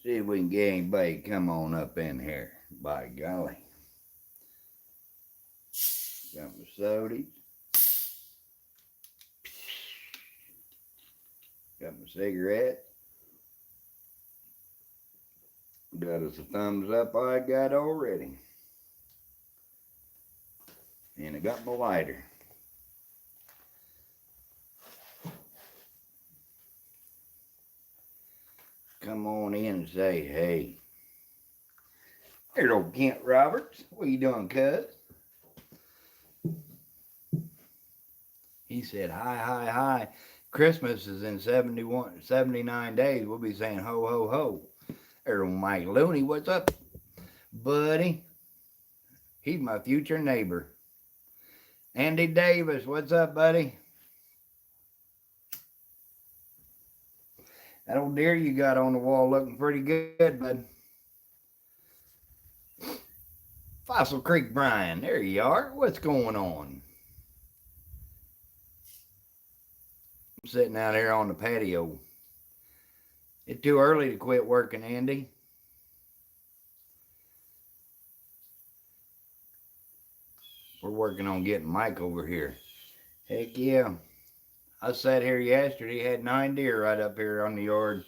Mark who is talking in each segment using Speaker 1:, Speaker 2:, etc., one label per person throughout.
Speaker 1: See if we can get anybody to come on up in here. By golly. Got my sodies. Got my cigarette. Got us a thumbs up I got already. And I got my lighter. Come on in and say, hey. There's old Kent Roberts. What you doing, cuz? He said, hi, hi, hi. Christmas is in 79 days. We'll be saying ho, ho, ho. There's old Mike Looney. What's up, buddy? He's my future neighbor. Andy Davis. What's up, buddy? That old deer you got on the wall looking pretty good, bud. Fossil Creek Brian. There you are. What's going on? I'm sitting out here on the patio. It's too early to quit working, Andy. We're working on getting Mike over here. Heck yeah. I sat here yesterday, had 9 deer right up here on the yard.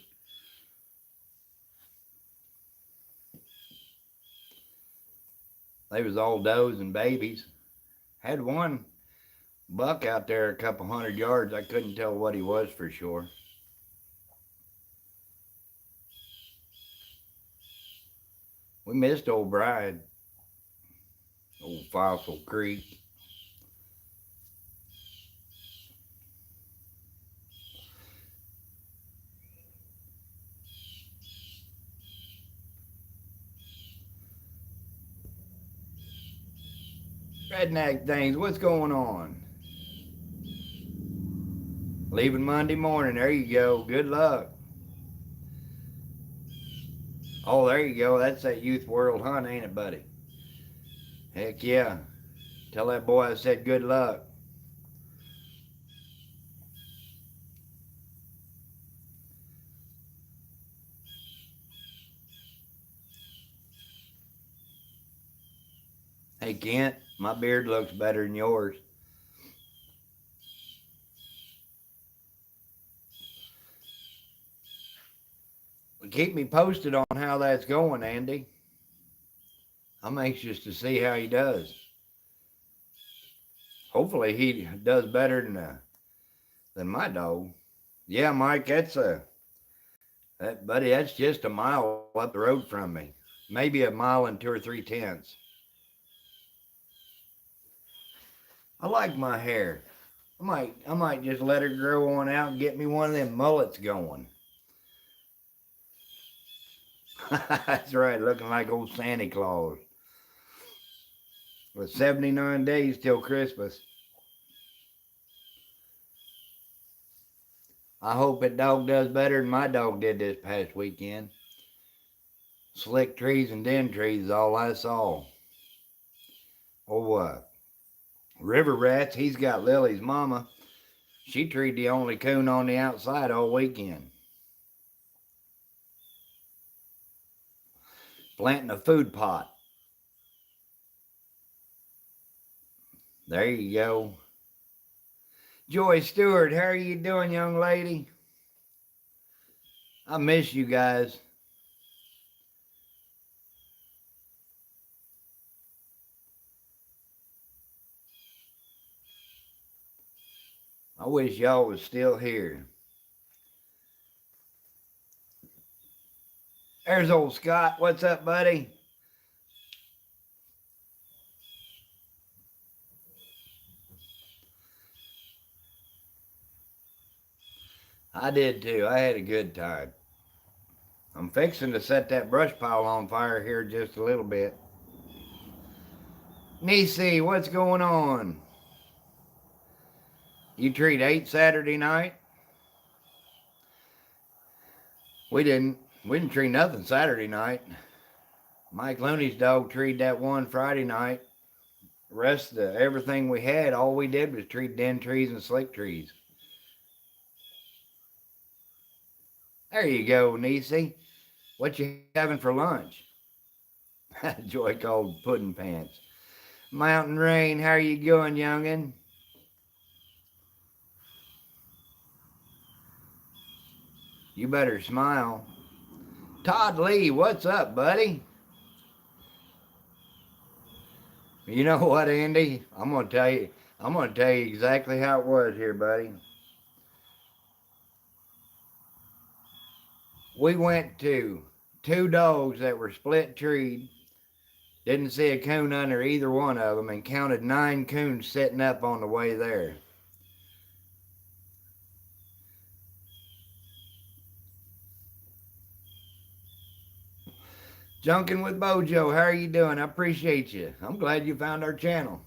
Speaker 1: They was all does and babies. Had one buck out there a couple 100 yards. I couldn't tell what he was for sure. We missed old Bride. Old Fossil Creek. Redneck things, what's going on? Leaving Monday morning, there you go. Good luck. Oh, there you go. That's that Youth World Hunt, ain't it, buddy? Heck yeah. Tell that boy I said good luck. Hey, Kent, my beard looks better than yours. Keep me posted on how that's going, Andy. I'm anxious to see how he does. Hopefully he does better than my dog. Yeah, Mike, buddy, that's just a mile up the road from me. Maybe a mile and 2 or 3 tenths. I like my hair. I might just let her grow on out and get me one of them mullets going. That's right, looking like old Santa Claus. With 79 days till Christmas. I hope that dog does better than my dog did this past weekend. Slick trees and den trees is all I saw. Oh, River Rats, he's got Lily's mama. She treed the only coon on the outside all weekend. Planting a food pot. There you go. Joy Stewart, how are you doing, young lady? I miss you guys. I wish y'all was still here. There's old Scott. What's up, buddy? I did too. I had a good time. I'm fixing to set that brush pile on fire here just a little bit. Nisi, what's going on? You treat 8 Saturday night? We didn't treat nothing Saturday night. Mike Looney's dog treated that one Friday night. The rest of everything we had, all we did was treat den trees and slick trees. There you go, Nisi. What you having for lunch? Joy called pudding pants. Mountain Rain, how are you going, youngin'? You better smile. Todd Lee, what's up, buddy? You know what, Andy? I'm gonna tell you. I'm gonna tell you exactly how it was here, buddy. We went to two dogs that were split treed. Didn't see a coon under either one of them, and counted 9 coons sitting up on the way there. Junkin' with Bojo, how are you doing? I appreciate you. I'm glad you found our channel.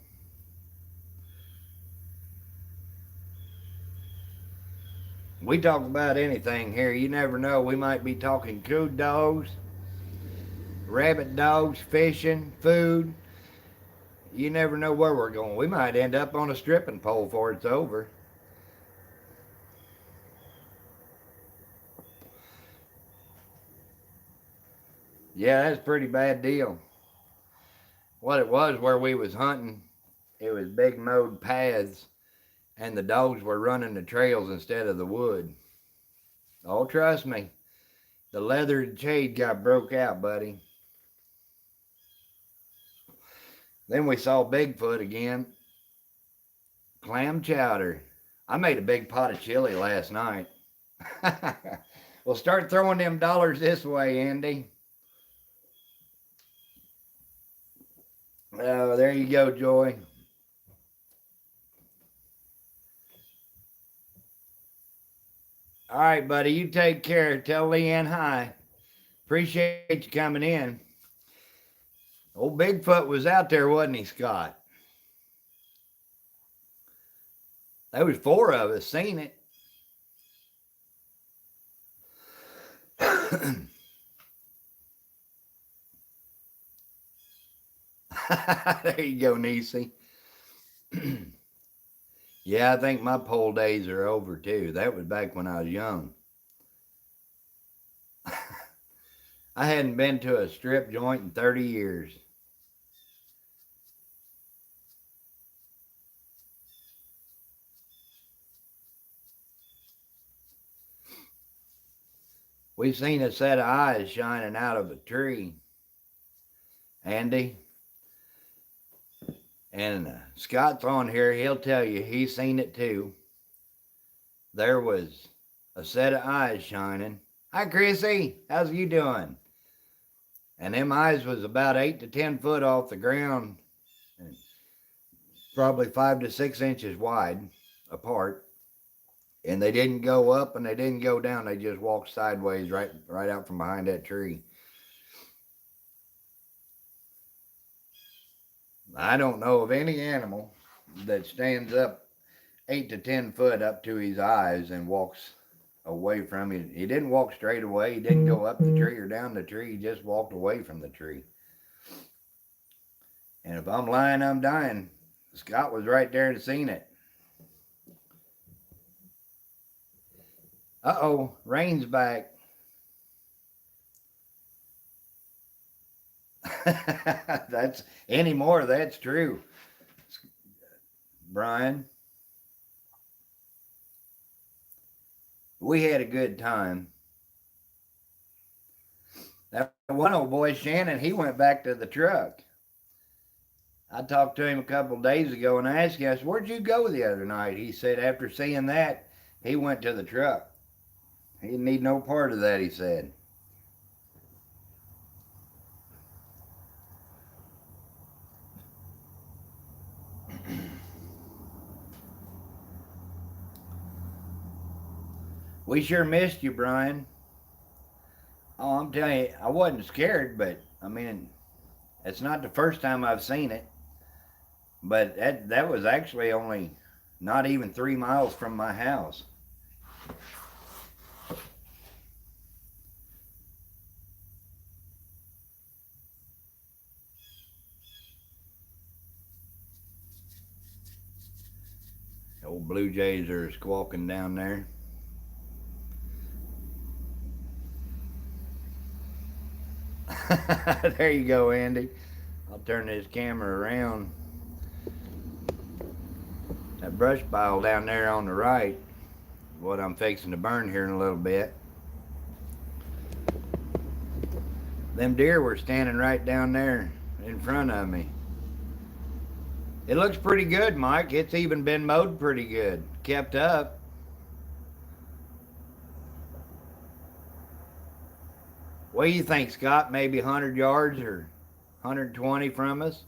Speaker 1: We talk about anything here. You never know. We might be talking coon dogs, rabbit dogs, fishing, food. You never know where we're going. We might end up on a stripping pole before it's over. Yeah, that's a pretty bad deal. What it was where we was hunting, it was big mowed paths, and the dogs were running the trails instead of the wood. Oh, trust me, the leather shade got broke out, buddy. Then we saw Bigfoot again. Clam chowder. I made a big pot of chili last night. Well, start throwing them dollars this way, Andy. Oh, there you go, Joy. All right, buddy, you take care. Tell Leanne hi. Appreciate you coming in. Old Bigfoot was out there, wasn't he, Scott? There was 4 of us seen it. There you go, Niecy. Yeah, I think my pole days are over too. That was back when I was young. I hadn't been to a strip joint in 30 years. We seen a set of eyes shining out of a tree, Andy. And Scott's on here. He'll tell you he's seen it too. There was a set of eyes shining. Hi, Chrissy. How's you doing? And them eyes was about 8 to 10 foot off the ground, and probably 5 to 6 inches wide apart. And they didn't go up and they didn't go down. They just walked sideways right out from behind that tree. I don't know of any animal that stands up 8 to 10 foot up to his eyes and walks away from it. He didn't walk straight away. He didn't go up the tree or down the tree. He just walked away from the tree. And if I'm lying, I'm dying. Scott was right there and seen it. Uh-oh, rain's back. That's anymore. That's true, Brian. We had a good time. That one old boy, Shannon, he went back to the truck. I talked to him a couple of days ago and I asked him, I said, where'd you go the other night? He said after seeing that, he went to the truck. He didn't need no part of that, he said. We sure missed you, Brian. Oh, I'm telling you, I wasn't scared, but I mean, it's not the first time I've seen it. But that was actually only not even 3 miles from my house. Old blue jays are squawking down there. There you go, Andy. I'll turn this camera around. That brush pile down there on the right, what I'm fixing to burn here in a little bit. Them deer were standing right down there in front of me. It looks pretty good, Mike. It's even been mowed pretty good. Kept up. What do you think, Scott? Maybe 100 yards or 120 from us?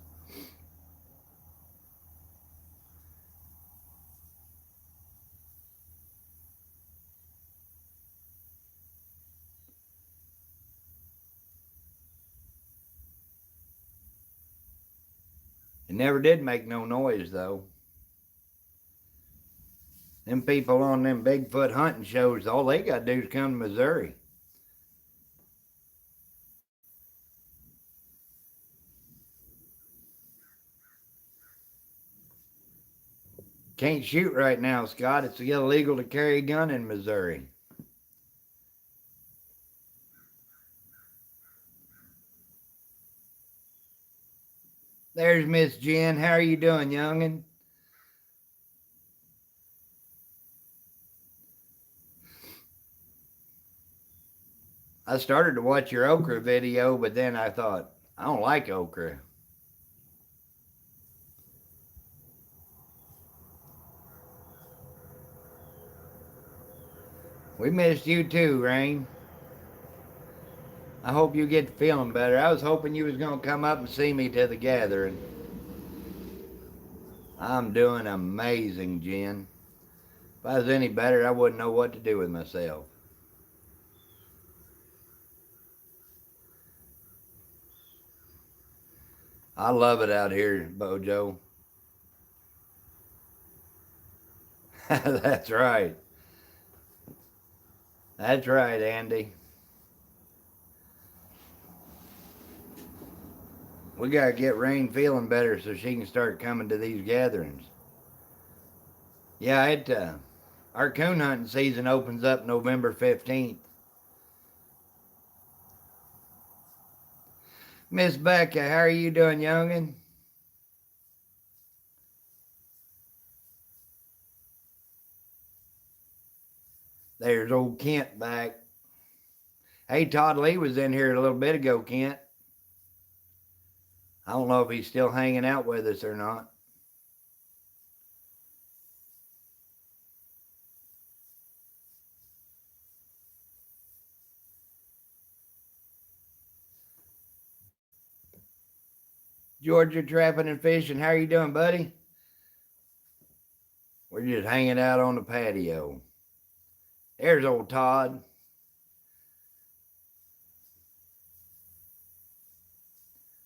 Speaker 1: It never did make no noise, though. Them people on them Bigfoot hunting shows, all they got to do is come to Missouri. Can't shoot right now, Scott. It's illegal to carry a gun in Missouri. There's Miss Jen. How are you doing, youngin'? I started to watch your okra video, but then I thought, I don't like okra. We missed you too, Rain. I hope you get feeling better. I was hoping you was going to come up and see me to the gathering. I'm doing amazing, Jen. If I was any better, I wouldn't know what to do with myself. I love it out here, Bojo. That's right. That's right, Andy. We got to get Rain feeling better so she can start coming to these gatherings. Yeah, our coon hunting season opens up November 15th. Miss Becca, how are you doing, youngin'? There's old Kent back. Hey, Todd Lee was in here a little bit ago, Kent. I don't know if he's still hanging out with us or not. Georgia Trapping and Fishing, how are you doing, buddy? We're just hanging out on the patio. There's old Todd.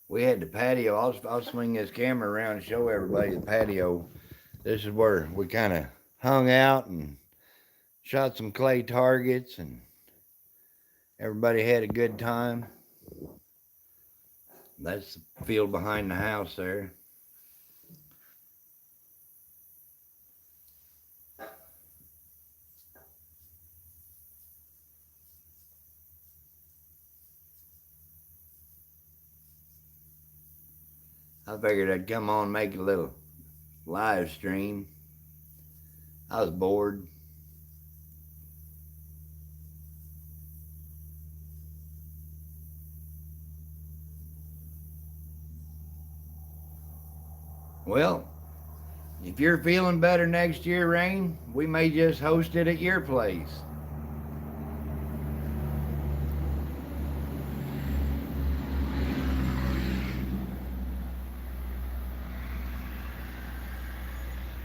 Speaker 1: We had the patio. I'll swing this camera around and show everybody the patio. This is where we kind of hung out and shot some clay targets, and everybody had a good time. That's the field behind the house there. I figured I'd come on and make a little live stream. I was bored. Well, if you're feeling better next year, Rain, we may just host it at your place.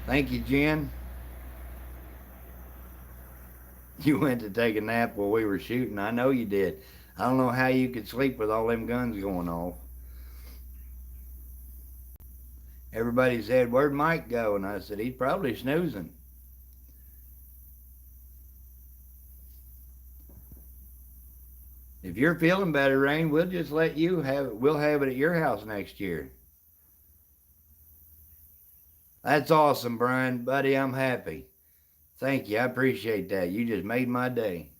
Speaker 1: Thank you, Jen. You went to take a nap while we were shooting. I know you did. I don't know how you could sleep with all them guns going off. Everybody said, "Where'd Mike go?" And I said, "He's probably snoozing." If you're feeling better, Rain, we'll just let you have it. We'll have it at your house next year. That's awesome, Brian. Buddy, I'm happy. Thank you. I appreciate that. You just made my day.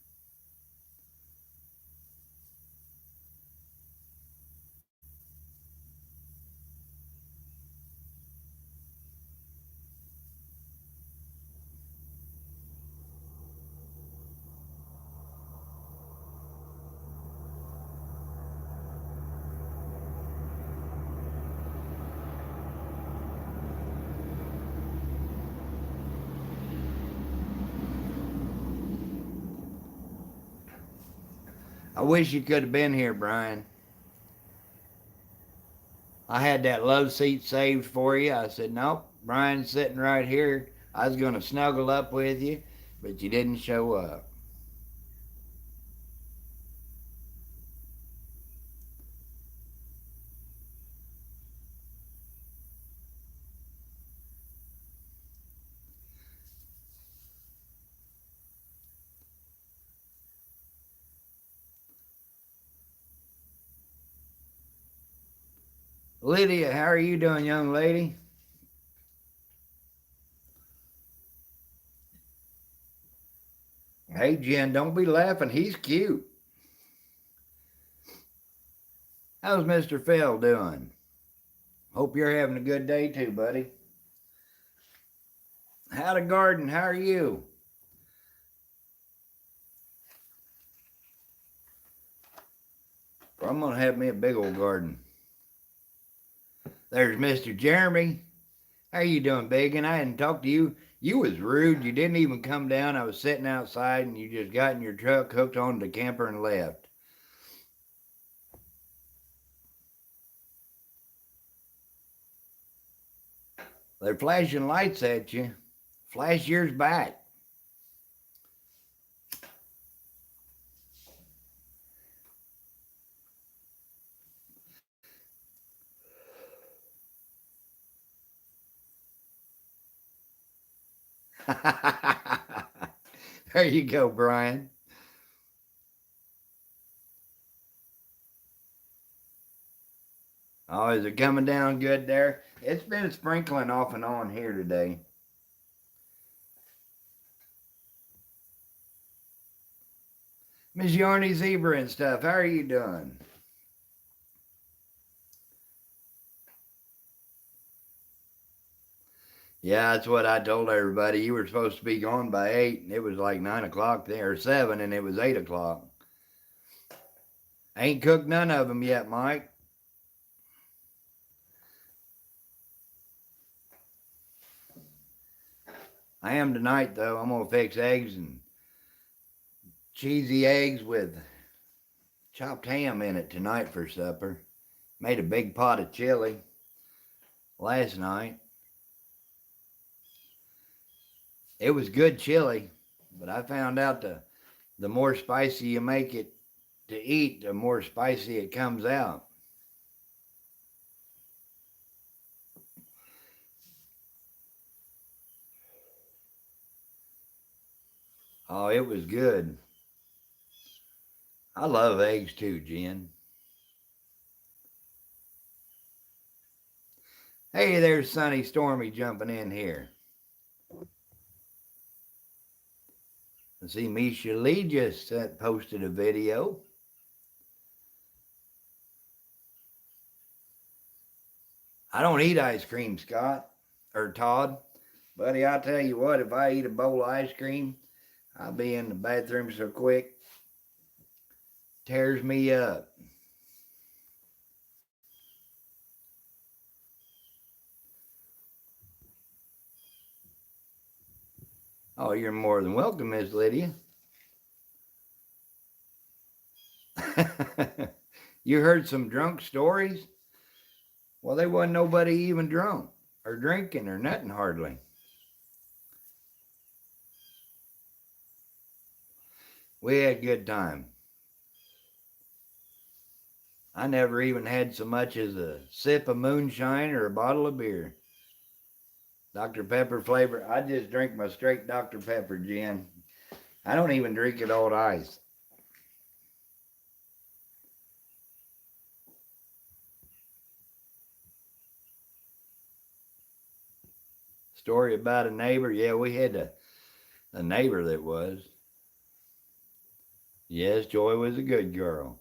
Speaker 1: I wish you could have been here, Brian. I had that love seat saved for you. I said, nope, Brian's sitting right here. I was going to snuggle up with you, but you didn't show up. Lydia, how are you doing, young lady? Hey, Jen, don't be laughing. He's cute. How's Mr. Phil doing? Hope you're having a good day too, buddy. Howdy, garden. How are you? I'm going to have me a big old garden. There's Mr. Jeremy. How you doing, big? And I hadn't talked to you. You was rude. You didn't even come down. I was sitting outside and you just got in your truck, hooked onto the camper and left. They're flashing lights at you. Flash yours back. There you go, Brian. Oh, is it coming down good there? It's been sprinkling off and on here today. Miss Yarny Zebra and stuff, how are you doing? Yeah, that's what I told everybody. You were supposed to be gone by 8, and it was like 9 o'clock there, or 7, and it was 8 o'clock. I ain't cooked none of them yet, Mike. I am tonight, though. I'm going to fix eggs and cheesy eggs with chopped ham in it tonight for supper. Made a big pot of chili last night. It was good chili, but I found out the more spicy you make it to eat, the more spicy it comes out. Oh, it was good. I love eggs too, Jen. Hey, there's Sunny Stormy jumping in here. I see Misha Lee just posted a video. I don't eat ice cream, Scott, or Todd. Buddy, I'll tell you what, if I eat a bowl of ice cream, I'll be in the bathroom so quick. Tears me up. Oh, you're more than welcome, Miss Lydia. You heard some drunk stories? Well, there wasn't nobody even drunk or drinking or nothing hardly. We had a good time. I never even had so much as a sip of moonshine or a bottle of beer. Dr. Pepper flavor. I just drink my straight Dr. Pepper, Jen. I don't even drink it on ice. Story about a neighbor. Yeah, we had a neighbor that was. Yes, Joy was a good girl.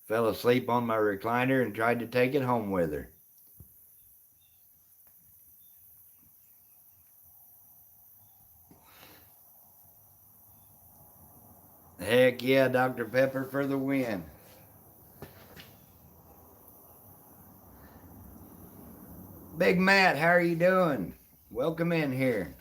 Speaker 1: Fell asleep on my recliner and tried to take it home with her. Heck yeah, Dr. Pepper for the win. Big Matt, how are you doing? Welcome in here.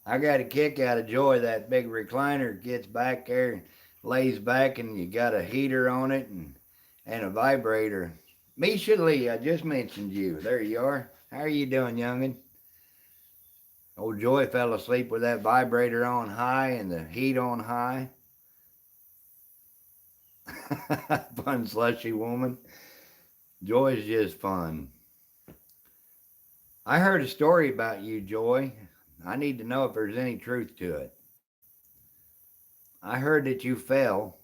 Speaker 1: I got a kick out of Joy. That big recliner gets back there and lays back, and you got a heater on it and a vibrator. Misha Lee, I just mentioned you. There you are. How are you doing, youngin? Old Joy fell asleep with that vibrator on high and the heat on high. Fun, slushy woman. Joy's just fun. I heard a story about you, Joy. I need to know if there's any truth to it. I heard that you fell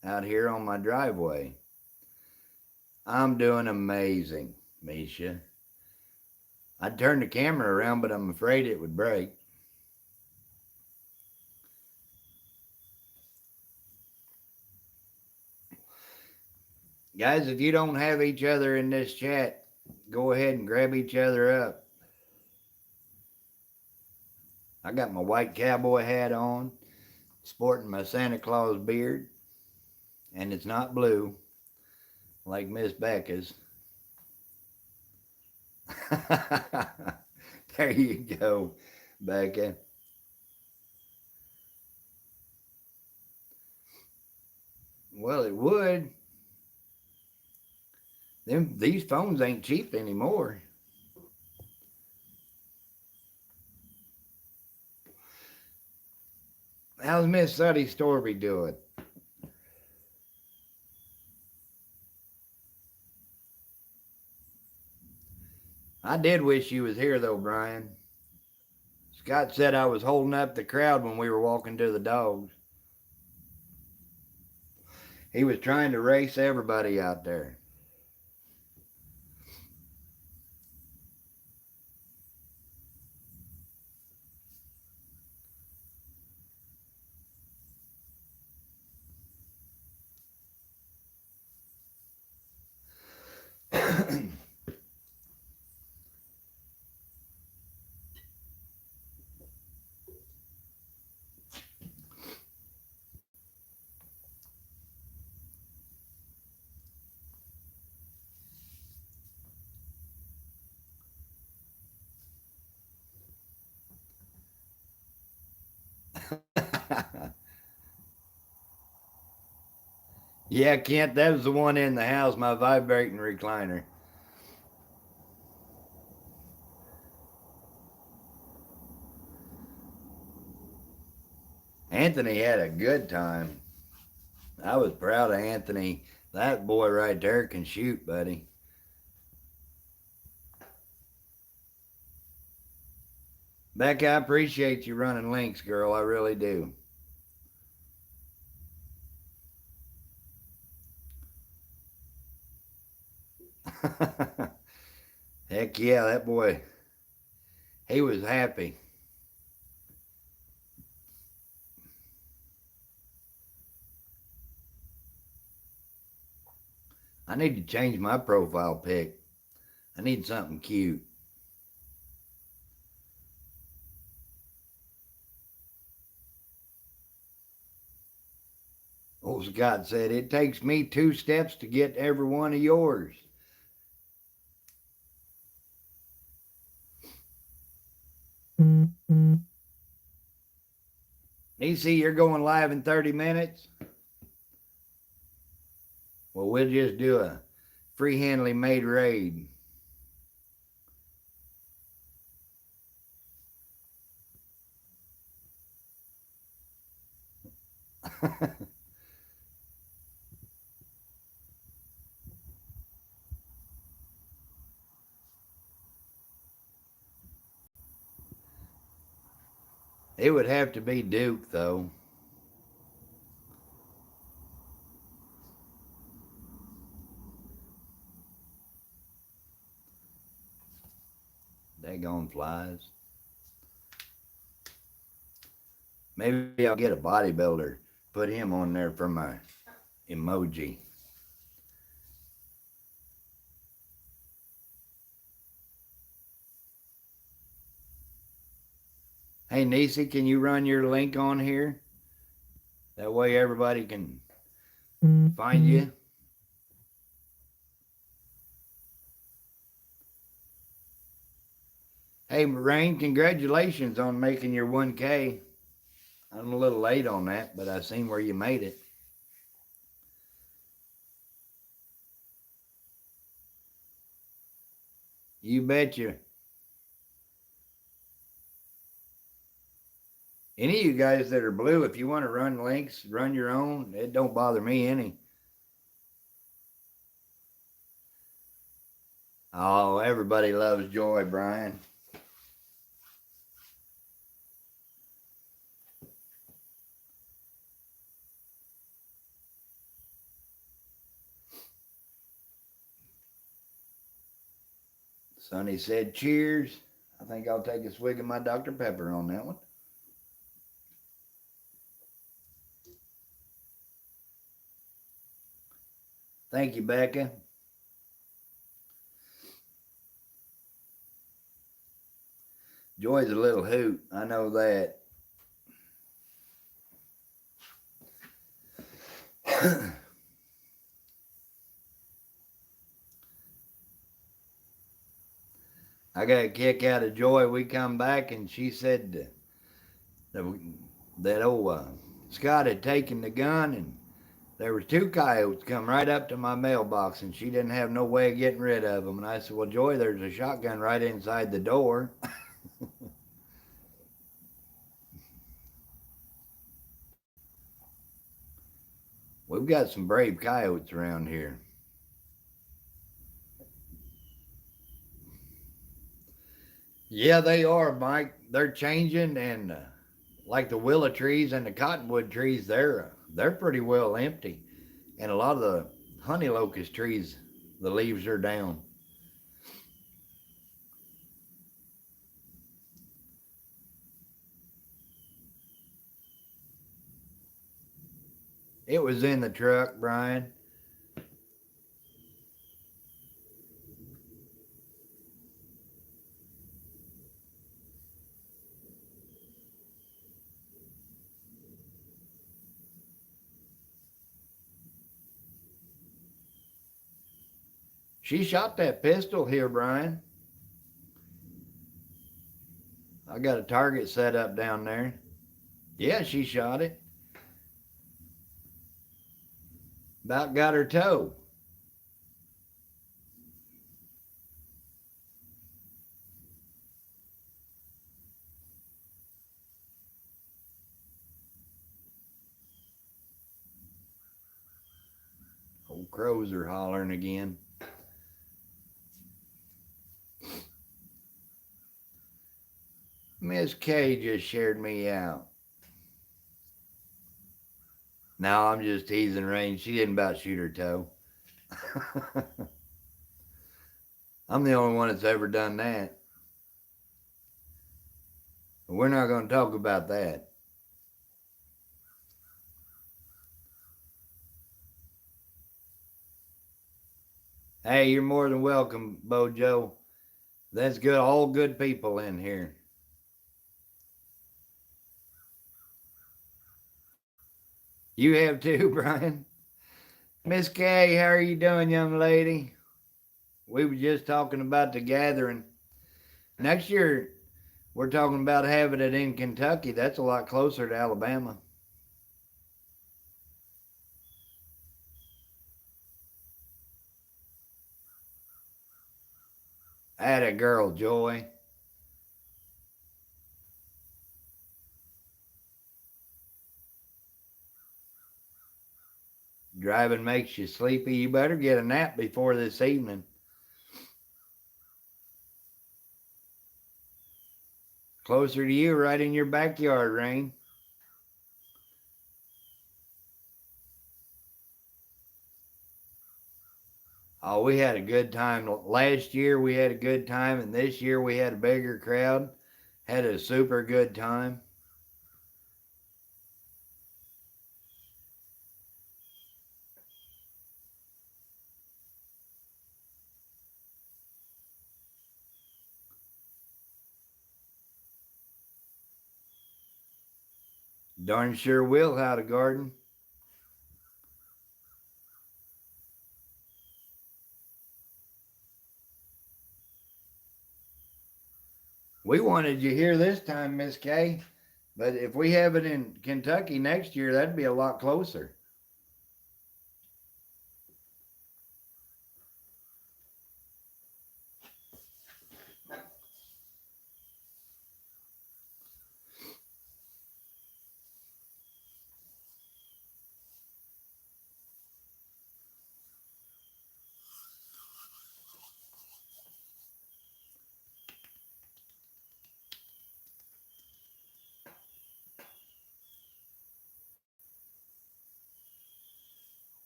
Speaker 1: out here on my driveway. I'm doing amazing, Misha. I'd turn the camera around, but I'm afraid it would break. Guys, if you don't have each other in this chat, go ahead and grab each other up. I got my white cowboy hat on, sporting my Santa Claus beard, and it's not blue like Miss Becca's. There you go, Becca. Well, it would. These phones ain't cheap anymore. How's Miss Suddy Storby doing? I did wish you was here though, Brian. Scott said I was holding up the crowd when we were walking to the dogs. He was trying to race everybody out there. Yeah, Kent, that was the one in the house, my vibrating recliner. Anthony had a good time. I was proud of Anthony. That boy right there can shoot, buddy. Becca, I appreciate you running links, girl. I really do. Heck yeah, that boy, he was happy. I need to change my profile pic. I need something cute. Old Scott said, it takes me 2 steps to get every one of yours. Nisi, you're going live in 30 minutes? Well, we'll just do a free-handly made raid. It would have to be Duke, though. Daggone flies. Maybe I'll get a bodybuilder, put him on there for my emoji. Hey, Nisi, can you run your link on here? That way everybody can find you. Hey, Rain, congratulations on making your 1K. I'm a little late on that, but I seen where you made it. You betcha. Any of you guys that are blue, if you want to run links, run your own. It don't bother me any. Oh, everybody loves Joy, Brian. Sonny said cheers. I think I'll take a swig of my Dr. Pepper on that one. Thank you, Becca. Joy's a little hoot. I know that. I got a kick out of Joy. We come back and she said that old Scott had taken the gun and there was two coyotes come right up to my mailbox and she didn't have no way of getting rid of them. And I said, well, Joy, there's a shotgun right inside the door. We've got some brave coyotes around here. Yeah, they are, Mike. They're changing, and like the willow trees and the cottonwood trees, they're pretty well empty, and a lot of the honey locust trees, the leaves are down. It was in the truck, Brian. She shot that pistol here, Brian. I got a target set up down there. Yeah, she shot it. About got her toe. Old crows are hollering again. Miss K just shared me out. No, I'm just teasing Rain. She didn't about shoot her toe. I'm the only one that's ever done that. But we're not going to talk about that. Hey, you're more than welcome, Bojo. That's good. All good people in here. You have too, Brian. Miss Kay, how are you doing, young lady? We were just talking about the gathering. Next year, we're talking about having it in Kentucky. That's a lot closer to Alabama. Atta girl, Joy. Driving makes you sleepy. You better get a nap before this evening. Closer to you, right in your backyard, Rain. Oh, we had a good time. Last year we had a good time, and this year we had a bigger crowd. Had a super good time. Darn sure will, how to garden. We wanted you here this time, Miss Kay, but if we have it in Kentucky next year, that'd be a lot closer.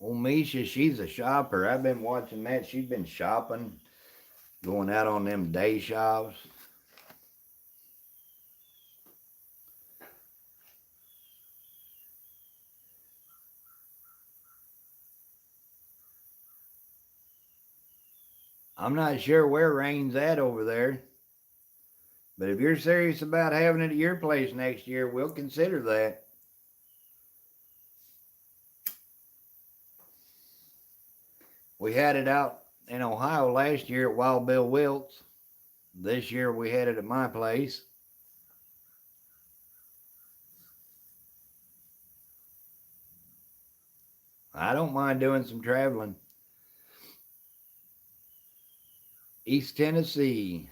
Speaker 1: Old Misha, she's a shopper. I've been watching that. She's been shopping, going out on them day shops. I'm not sure where Rain's at over there, but if you're serious about having it at your place next year, we'll consider that. We had it out in Ohio last year at Wild Bill Wilt's. This year we had it at my place. I don't mind doing some traveling. East Tennessee.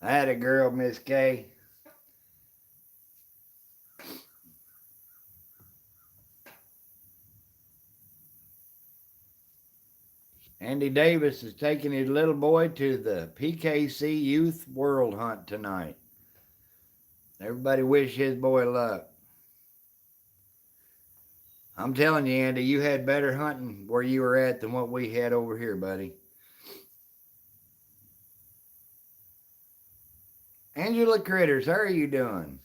Speaker 1: I had a girl, Miss Kay. Andy Davis is taking his little boy to the PKC Youth World Hunt tonight. Everybody wish his boy luck. I'm telling you, Andy, you had better hunting where you were at than what we had over here, buddy. Angela Critters, how are you doing?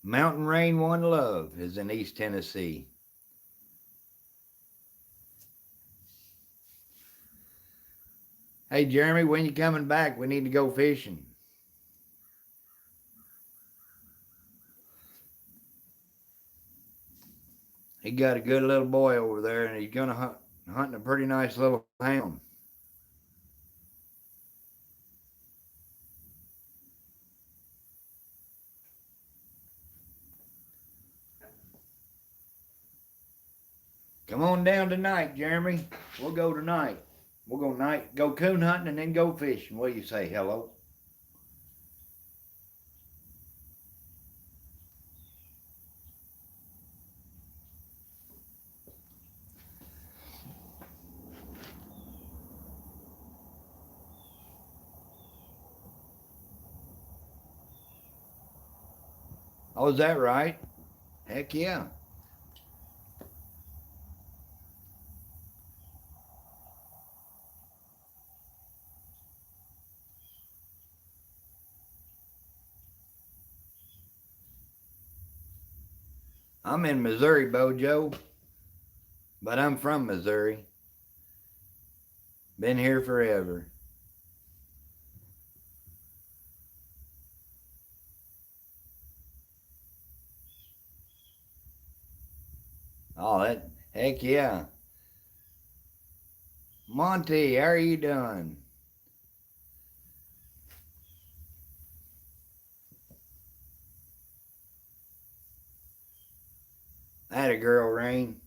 Speaker 1: Mountain Rain One Love is in East Tennessee. Hey, Jeremy, when you coming back? We need to go fishing. He got a good little boy over there, and he's gonna hunting a pretty nice little hound. Come on down tonight, Jeremy. We'll go tonight. We'll go coon hunting and then go fishing. What do you say? Hello. Oh, is that right? Heck yeah. I'm in Missouri, Bojo, but I'm from Missouri. Been here forever. Oh, that heck yeah. Monty, how are you doing? I had a girl, Rain.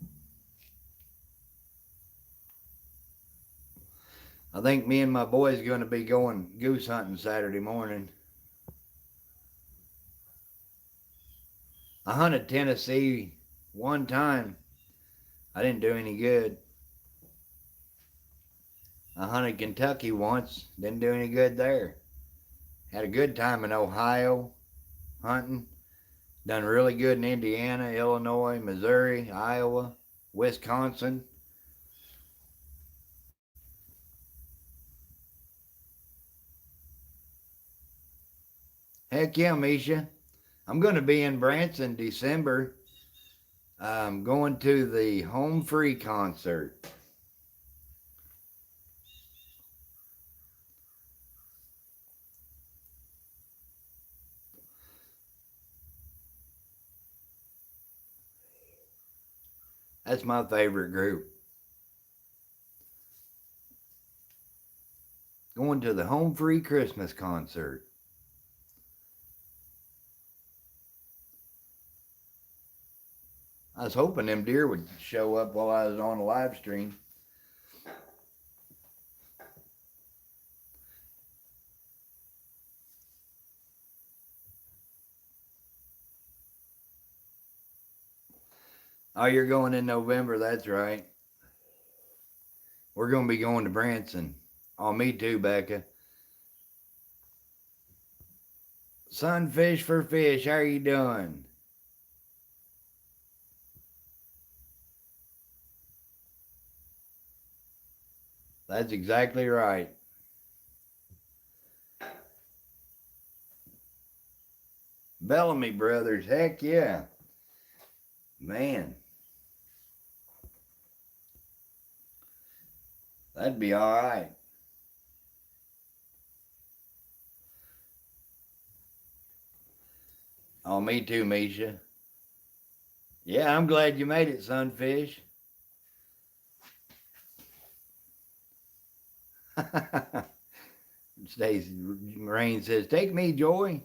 Speaker 1: I think me and my boys going to be going goose hunting Saturday morning. I hunted Tennessee one time. I didn't do any good. I hunted Kentucky once. Didn't do any good there. Had a good time in Ohio hunting. Done really good in Indiana, Illinois, Missouri, Iowa, Wisconsin. Heck yeah, Misha. I'm going to be in Branson December. I'm going to the Home concert. That's my favorite group. Going to the Umphrey Christmas concert. I was hoping them deer would show up while I was on a live stream. Oh, you're going in November, that's right. We're going to be going to Branson. Oh, me too, Becca. Sunfish for fish, how are you doing? That's exactly right. Bellamy Brothers, heck yeah. Man. That'd be all right. Oh, me too, Misha. Yeah, I'm glad you made it, Sunfish. Stacy Rain says, take me, Joy.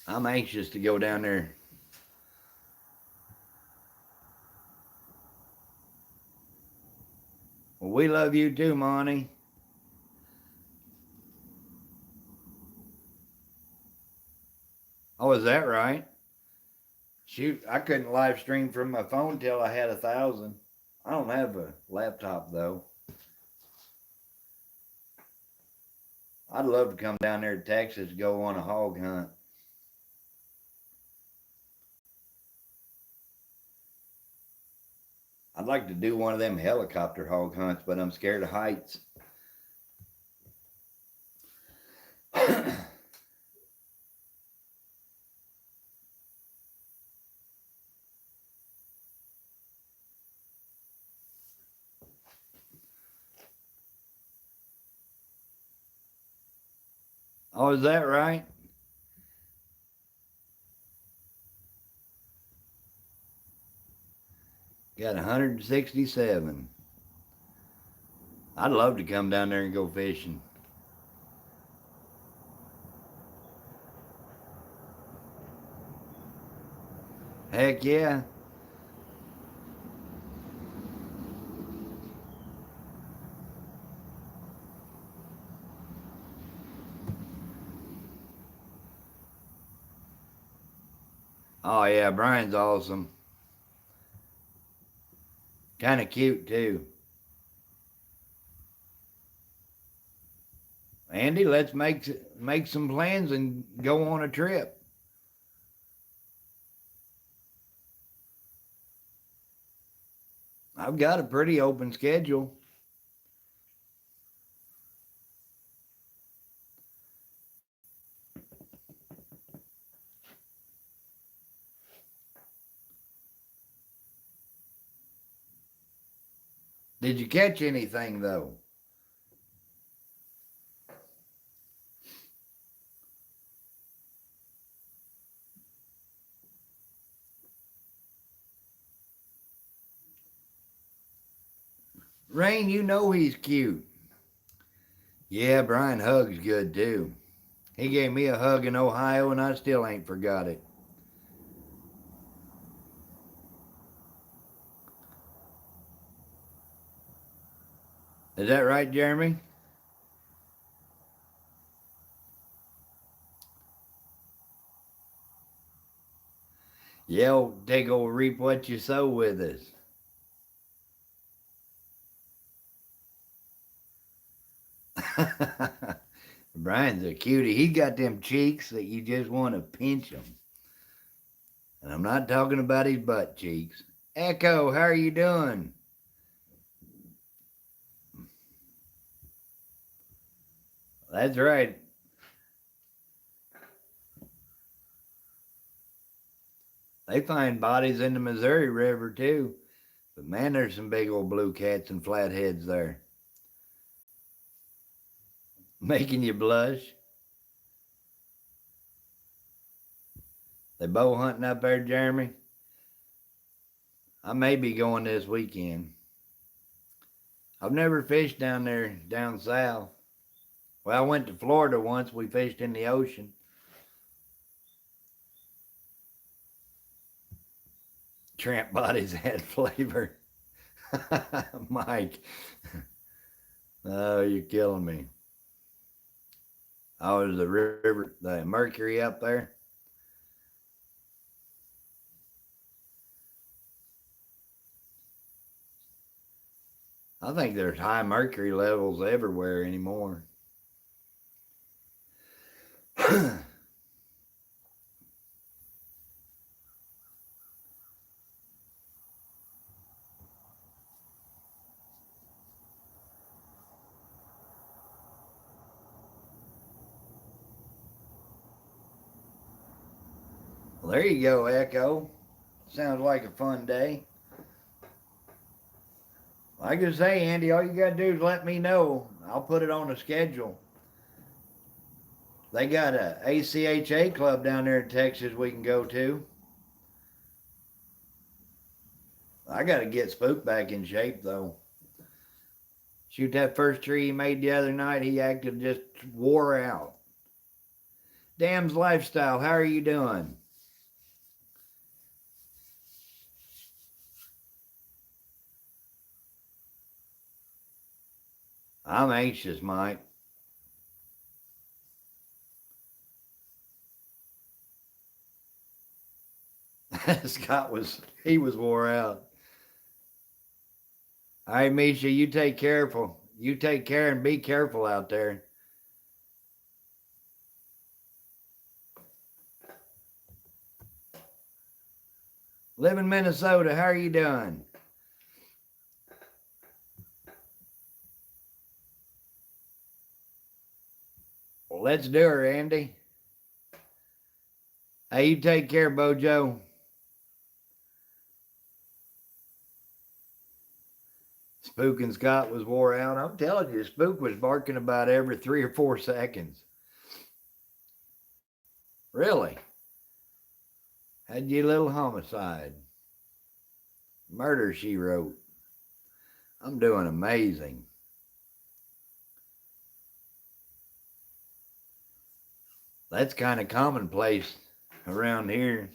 Speaker 1: I'm anxious to go down there. Well, we love you too, Monty. Oh, is that right? Shoot, I couldn't live stream from my phone till I had 1,000. I don't have a laptop though. I'd love to come down there to Texas to go on a hog hunt. I'd like to do one of them helicopter hog hunts, but I'm scared of heights. Oh, is that right? Got 167. I'd love to come down there and go fishing. Heck yeah. Oh yeah, Brian's awesome. Kind of cute too. Andy, let's make some plans and go on a trip. I've got a pretty open schedule. Did you catch anything though? Rain, you know he's cute. Yeah, Brian Hug's good too. He gave me a hug in Ohio and I still ain't forgot it. Is that right, Jeremy? Yeah, take over reap what you sow with us. Brian's a cutie. He got them cheeks that you just want to pinch them. And I'm not talking about his butt cheeks. Echo, how are you doing? That's right. They find bodies in the Missouri River too. But man, there's some big old blue cats and flatheads there. Making you blush. They bow hunting up there, Jeremy? I may be going this weekend. I've never fished down there, down south. Well, I went to Florida once. We fished in the ocean. Tramp bodies had flavor. Mike. Oh, you're killing me. Oh, is the river, the mercury up there? I think there's high mercury levels everywhere anymore. Well, there you go, Echo. Sounds like a fun day. Like I say, Andy, all you got to do is let me know. I'll put it on the schedule. They got a ACHA club down there in Texas we can go to. I got to get Spook back in shape, though. Shoot, that first tree he made the other night, he acted just wore out. Dam's Lifestyle, how are you doing? I'm anxious, Mike. Scott he was wore out. All right, Misha, you take careful. You take care and be careful out there. Live in Minnesota, how are you doing? Well, let's do her, Andy. Hey, you take care, Bojo. Spook and Scott was wore out. I'm telling you, Spook was barking about every 3 or 4 seconds. Really? Had you a little homicide. Murder, she wrote. I'm doing amazing. That's kind of commonplace around here.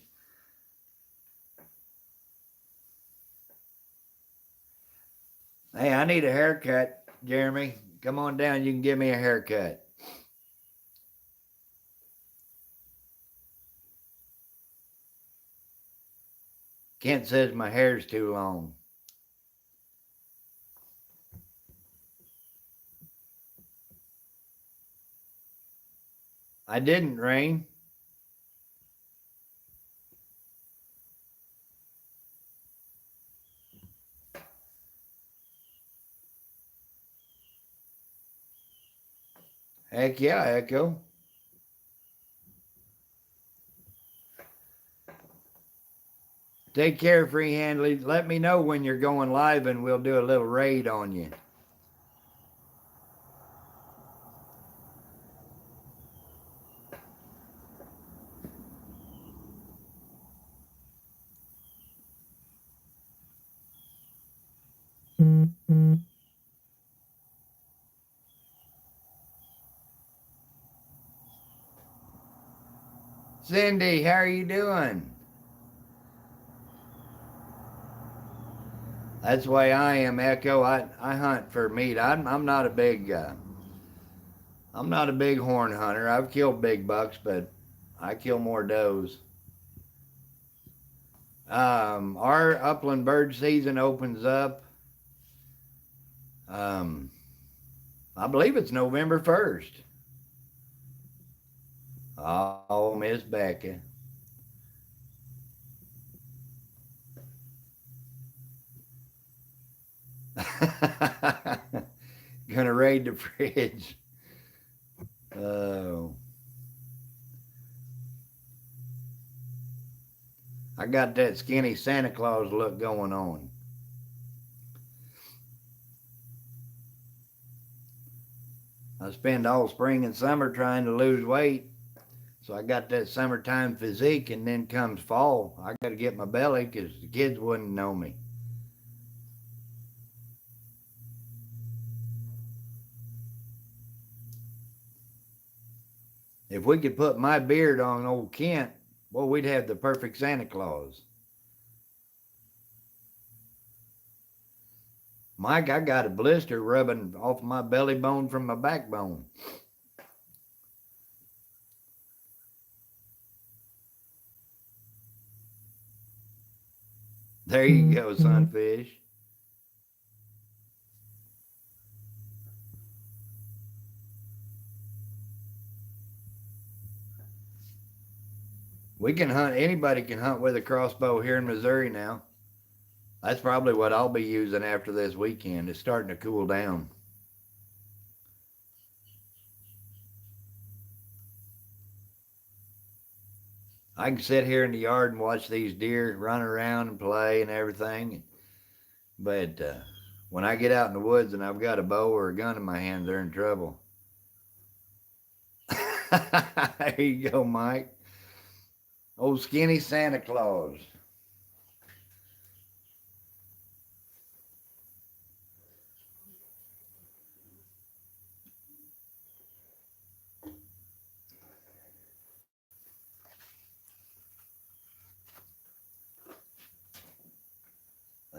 Speaker 1: Hey, I need a haircut, Jeremy. Come on down, you can give me a haircut. Kent says my hair's too long. I didn't, Rain. Heck yeah, Echo. Take care, Free Handley. Let me know when you're going live and we'll do a little raid on you. Cindy, how are you doing? That's the way I am, Echo. I hunt for meat. I'm not a big horn hunter. I've killed big bucks, but I kill more does. Our upland bird season opens up. I believe it's November 1st. Oh, Miss Becca. Gonna raid the fridge. Oh. I got that skinny Santa Claus look going on. I spend all spring and summer trying to lose weight. So I got that summertime physique, and then comes fall, I got to get my belly because the kids wouldn't know me. If we could put my beard on old Kent, well, we'd have the perfect Santa Claus. Mike, I got a blister rubbing off my belly bone from my backbone. There you go, sunfish. We can hunt, anybody can hunt with a crossbow here in Missouri now. That's probably what I'll be using after this weekend. It's starting to cool down. I can sit here in the yard and watch these deer run around and play and everything. But when I get out in the woods and I've got a bow or a gun in my hand, they're in trouble. There you go, Mike. Old skinny Santa Claus.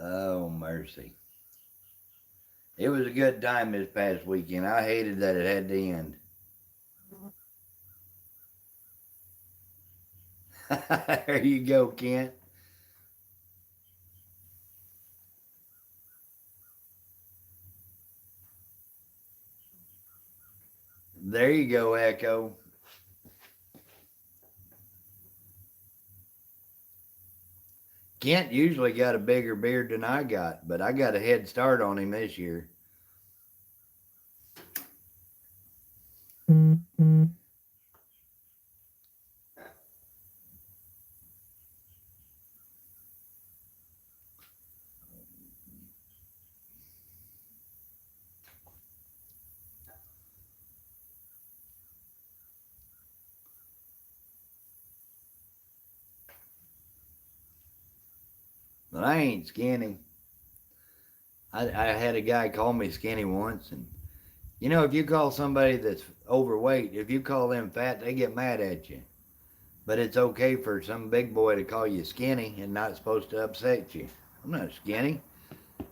Speaker 1: Oh, mercy. It was a good time this past weekend. I hated that it had to end. There you go, Kent. There you go, Echo. Kent usually got a bigger beard than I got, but I got a head start on him this year. But I ain't skinny. I had a guy call me skinny once, and you know, if you call somebody that's overweight, if you call them fat, they get mad at you. But it's okay for some big boy to call you skinny and not supposed to upset you. I'm not skinny. I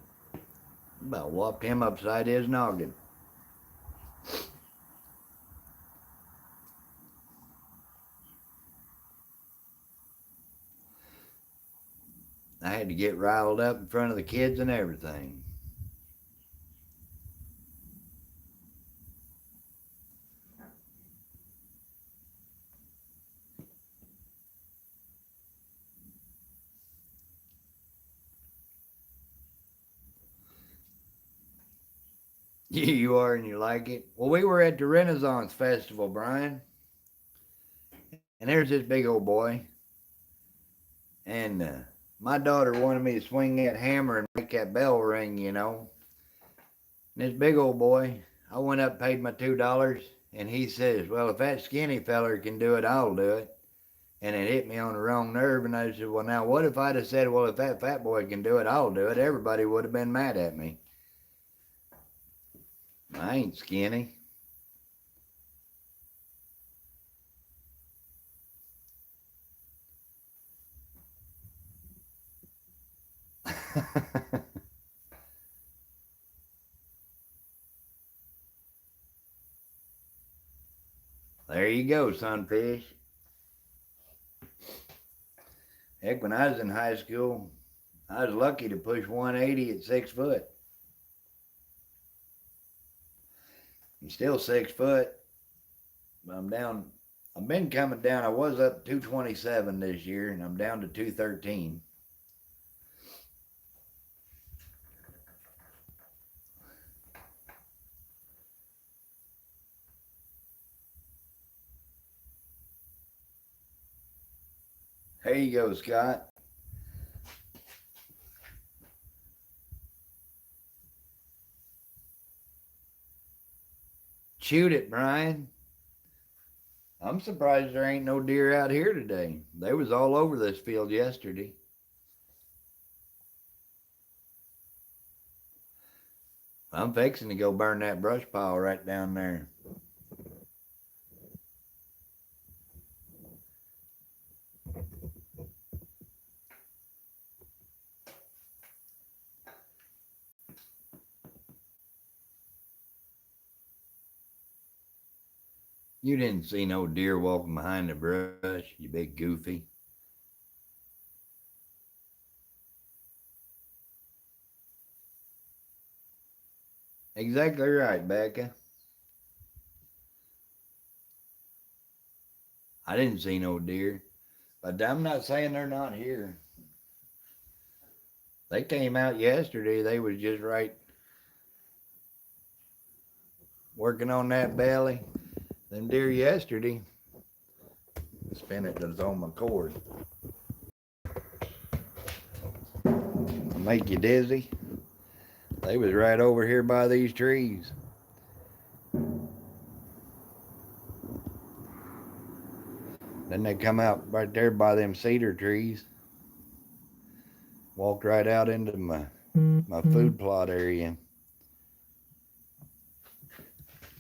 Speaker 1: about whopped him upside his noggin. I had to get riled up in front of the kids and everything. You are and you like it? Well, we were at the Renaissance Festival, Brian, and there's this big old boy. And my daughter wanted me to swing that hammer and make that bell ring, you know. And this big old boy, I went up, paid my $2, and he says, well, if that skinny feller can do it, I'll do it. And it hit me on the wrong nerve, and I said, well, now what if I'd have said, well, if that fat boy can do it, I'll do it? Everybody would have been mad at me. I ain't skinny. There you go, sunfish. Heck, when I was in high school, I was lucky to push 180 at 6 foot. I'm still 6 foot, but I'm down. I've been coming down. I was up 227 this year, and I'm down to 213. There you go, Scott. Shoot it, Brian. I'm surprised there ain't no deer out here today. They was all over this field yesterday. I'm fixing to go burn that brush pile right down there. You didn't see no deer walking behind the brush, you big goofy. Exactly right, Becca. I didn't see no deer, but I'm not saying they're not here. They came out yesterday. They was just right working on that belly. Them deer yesterday. Spin it that's on my cord. I'll make you dizzy. They was right over here by these trees. Then they come out right there by them cedar trees. Walked right out into my food plot area.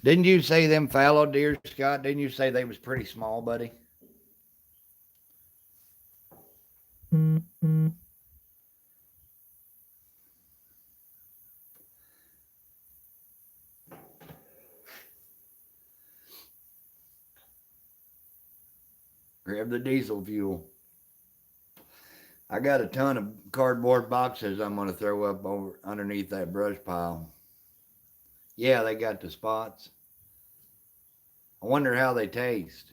Speaker 1: Didn't you say them fallow deer, Scott? Didn't you say they was pretty small, buddy? Grab the diesel fuel. I got a ton of cardboard boxes I'm going to throw up over underneath that brush pile. Yeah, they got the spots. I wonder how they taste.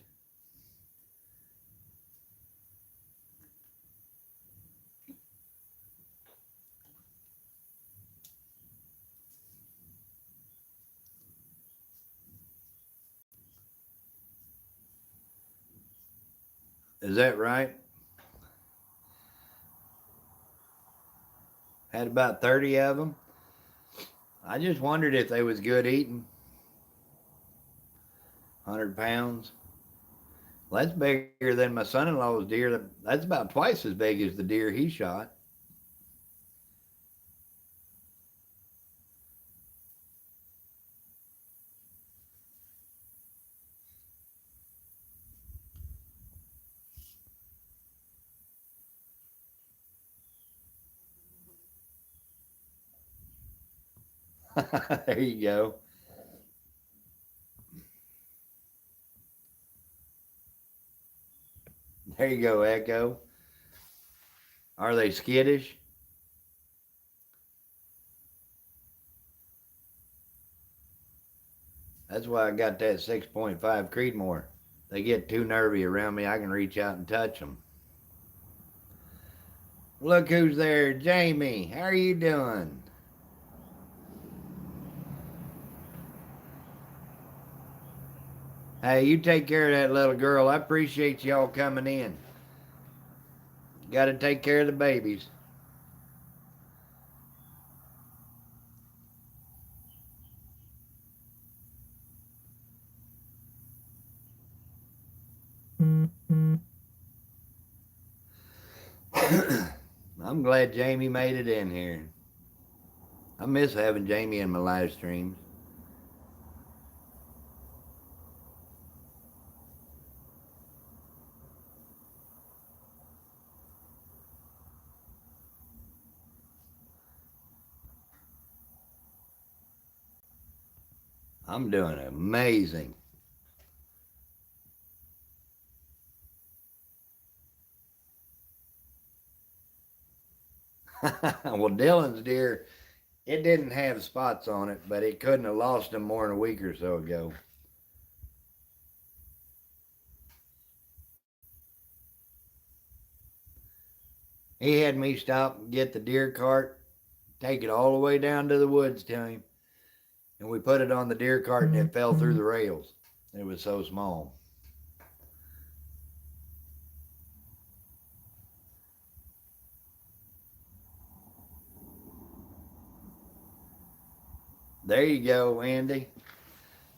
Speaker 1: Is that right? Had about 30 of them. I just wondered if they was good eating. 100 pounds. Well, that's bigger than my son-in-law's deer. That's about twice as big as the deer he shot. There you go. There you go, Echo. Are they skittish? That's why I got that 6.5 Creedmoor. They get too nervy around me, I can reach out and touch them. Look who's there, Jamie. How are you doing? Hey, you take care of that little girl. I appreciate y'all coming in. Got to take care of the babies. I'm glad Jamie made it in here. I miss having Jamie in my live streams. I'm doing amazing. Well, Dylan's deer, it didn't have spots on it, but it couldn't have lost them more than a week or so ago. He had me stop and get the deer cart, take it all the way down to the woods to him, and we put it on the deer cart and it fell through the rails. It was so small. There you go, Andy.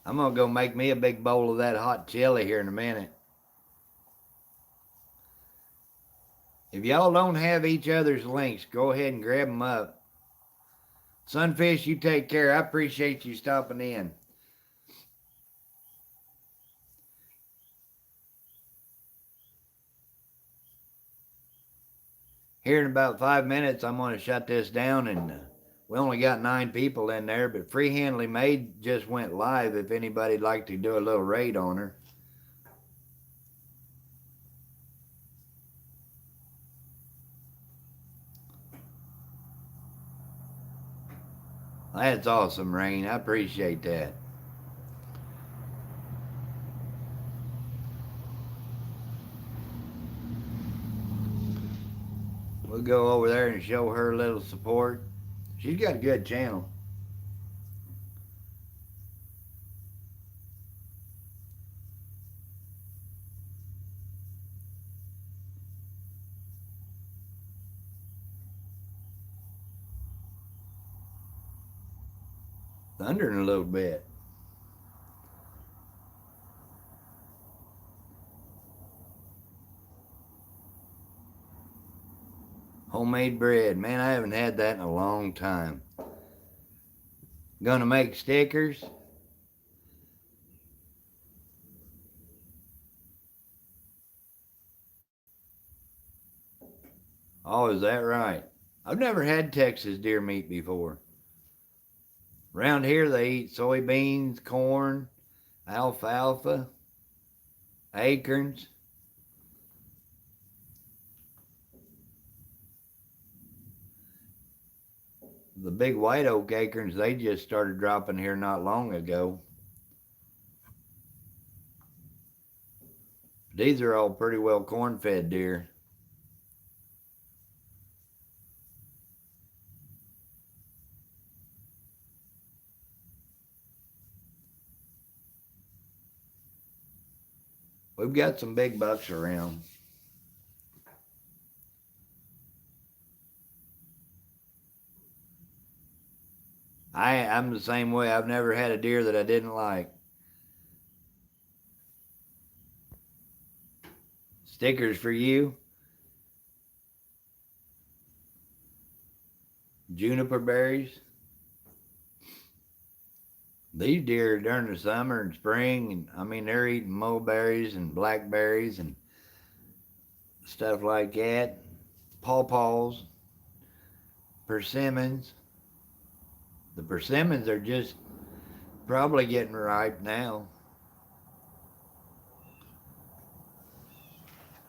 Speaker 1: I'm going to go make me a big bowl of that hot chili here in a minute. If y'all don't have each other's links, go ahead and grab them up. Sunfish, you take care. I appreciate you stopping in. Here in about 5 minutes, I'm going to shut this down, and we only got 9 people in there, but Freehandly Maid just went live if anybody'd like to do a little raid on her. That's awesome, Rain. I appreciate that. We'll go over there and show her a little support. She's got a good channel. Thundering a little bit. Homemade bread. Man, I haven't had that in a long time. Gonna make stickers. Oh, is that right? I've never had Texas deer meat before. Around here they eat soybeans, corn, alfalfa, acorns. The big white oak acorns, they just started dropping here not long ago. These are all pretty well corn-fed deer. We've got some big bucks around. I'm the same way. I've never had a deer that I didn't like. Stickers for you. Juniper berries. These deer during the summer and spring, and I mean, they're eating mulberries and blackberries and stuff like that. Pawpaws, persimmons. The persimmons are just probably getting ripe now.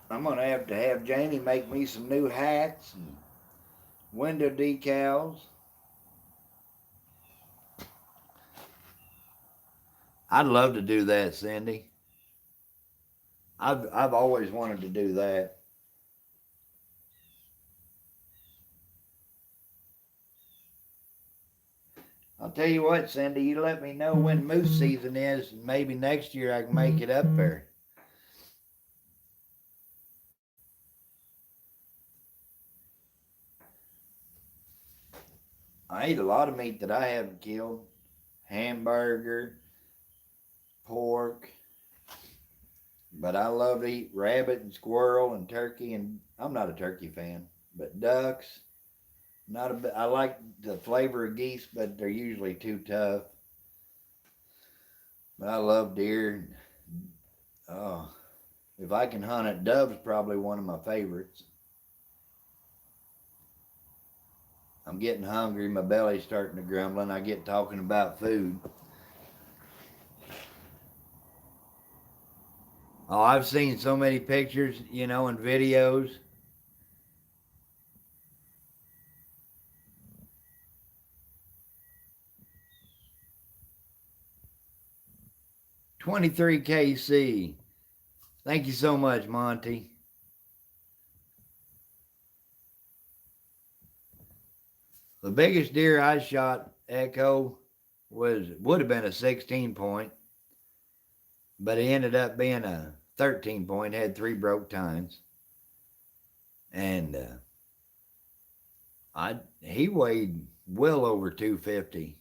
Speaker 1: I'm going to have Janie make me some new hats and window decals. I'd love to do that, Cindy. I've always wanted to do that. I'll tell you what, Cindy, you let me know when moose season is, and maybe next year I can make it up there. I eat a lot of meat that I haven't killed. Hamburger, pork. But I love to eat rabbit and squirrel and turkey, and I'm not a turkey fan, but ducks. I like the flavor of geese, but they're usually too tough. But I love deer. Oh, if I can hunt it, dove's probably one of my favorites. I'm getting hungry. My belly's starting to grumble, and I get talking about food. Oh, I've seen so many pictures, and videos. $23 KC. Thank you so much, Monty. The biggest deer I shot, Echo, would have been a 16 point, but it ended up being a 13 point, had 3 broke tines. And he weighed well over 250.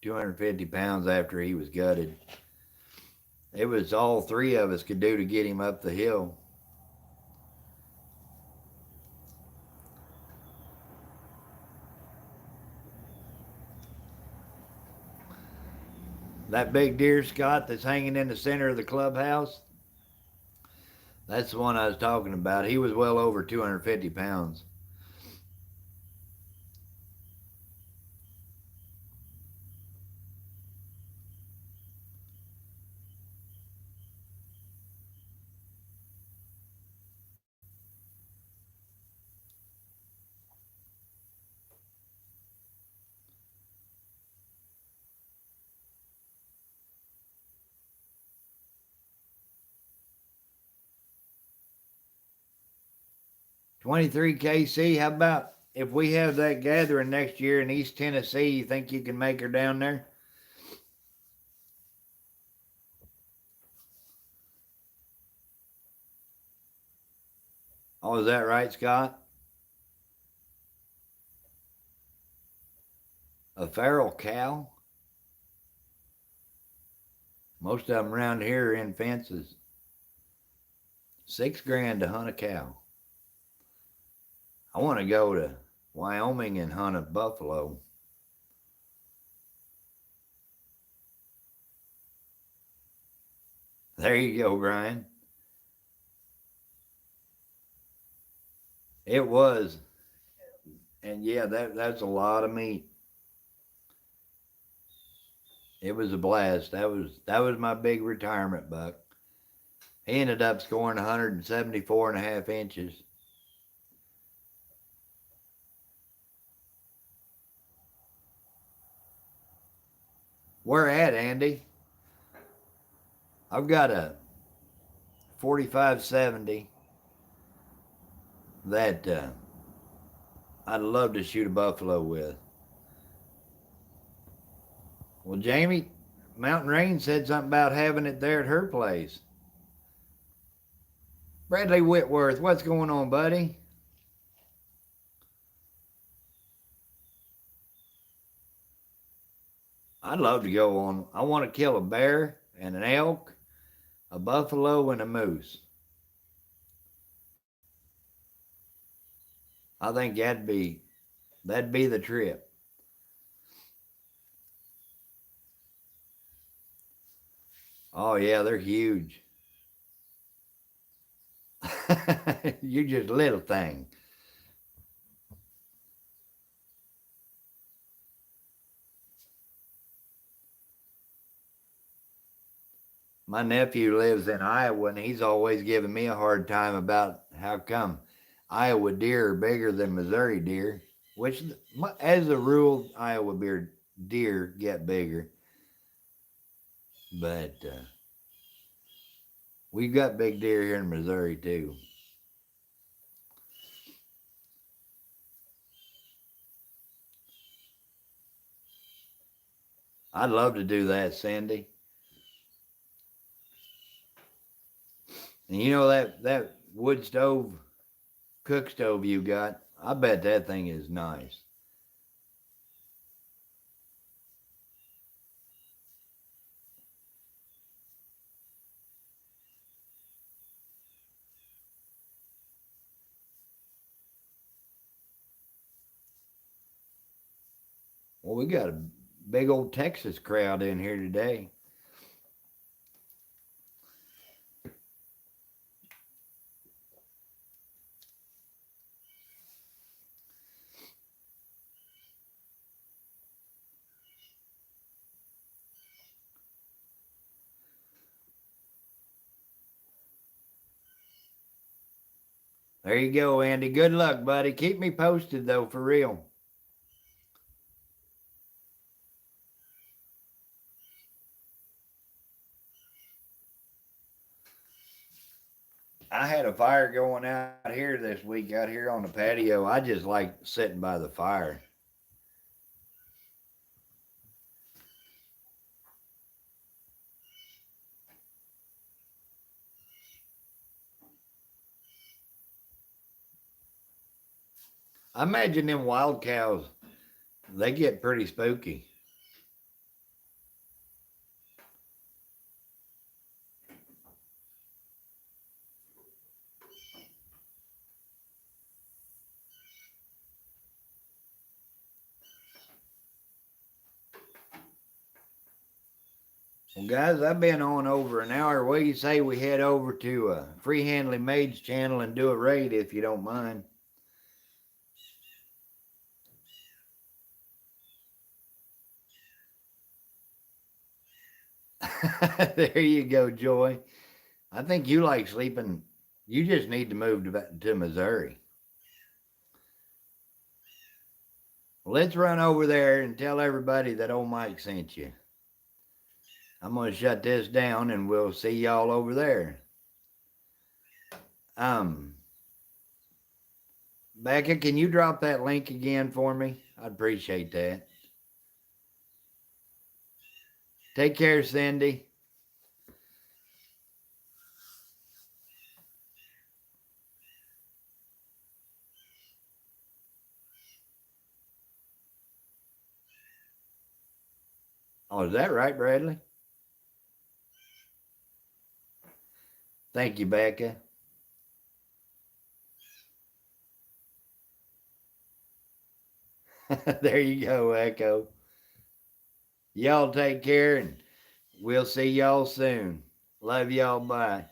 Speaker 1: 250 pounds after he was gutted. It was all three of us could do to get him up the hill. That big deer, Scott, that's hanging in the center of the clubhouse, that's the one I was talking about. He was well over 250 pounds. '23 KC, how about if we have that gathering next year in East Tennessee, you think you can make her down there? Oh, is that right, Scott? A feral cow? Most of them around here are in fences. $6,000 to hunt a cow. I want to go to Wyoming and hunt a buffalo. There you go, Brian. It was. And yeah, that's a lot of meat. It was a blast. That was my big retirement buck. He ended up scoring 174 and a half inches. Where at, Andy? I've got a 4570 that I'd love to shoot a buffalo with. Well, Jamie, Mountain Rain said something about having it there at her place. Bradley Whitworth, what's going on, buddy? I'd love to go on. I want to kill a bear and an elk, a buffalo, and a moose. I think that'd be the trip. Oh yeah, they're huge. You're just a little thing. My nephew lives in Iowa, and he's always giving me a hard time about how come Iowa deer are bigger than Missouri deer, which, as a rule, Iowa deer get bigger. But we've got big deer here in Missouri, too. I'd love to do that, Cindy. And you know that wood stove, cook stove you got, I bet that thing is nice. Well, we got a big old Texas crowd in here today. There you go, Andy. Good luck, buddy. Keep me posted, though, for real. I had a fire going out here this week, out here on the patio. I just like sitting by the fire. I imagine them wild cows, they get pretty spooky. Well, guys, I've been on over an hour. What do you say we head over to Free Handling Maid's channel and do a raid if you don't mind? There you go, Joy. I think you like sleeping. You just need to move to Missouri. Let's run over there and tell everybody that old Mike sent you. I'm going to shut this down and we'll see y'all over there. Becca, can you drop that link again for me? I'd appreciate that. Take care, Cindy. Oh, is that right, Bradley? Thank you, Becca. There you go, Echo. Y'all take care and we'll see y'all soon. Love y'all. Bye.